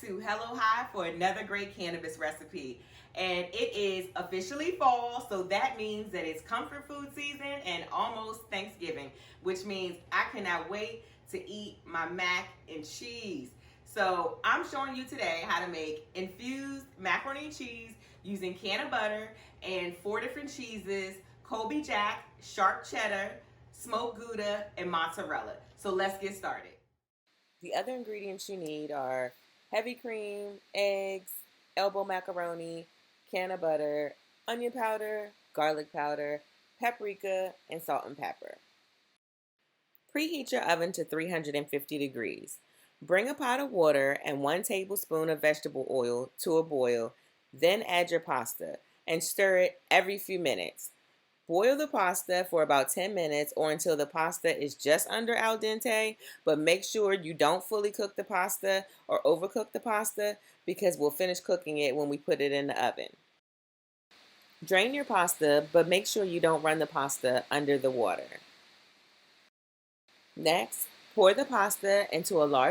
to Hello High for another great cannabis recipe. And it is officially fall, so that means that it's comfort food season and almost Thanksgiving, which means I cannot wait to eat my mac and cheese. So I'm showing you today how to make infused macaroni and cheese using Canna butter and 4 different cheeses: Colby Jack, sharp cheddar, smoked gouda, and mozzarella. So let's get started. The other ingredients you need are heavy cream, eggs, elbow macaroni, Canna butter, onion powder, garlic powder, paprika, and salt and pepper. Preheat your oven to 350 degrees. Bring a pot of water and 1 tablespoon of vegetable oil to a boil, then add your pasta and stir it every few minutes. Boil the pasta for about 10 minutes or until the pasta is just under al dente, but make sure you don't fully cook the pasta or overcook the pasta because we'll finish cooking it when we put it in the oven. Drain your pasta, but make sure you don't run the pasta under the water. Next, pour the pasta into a large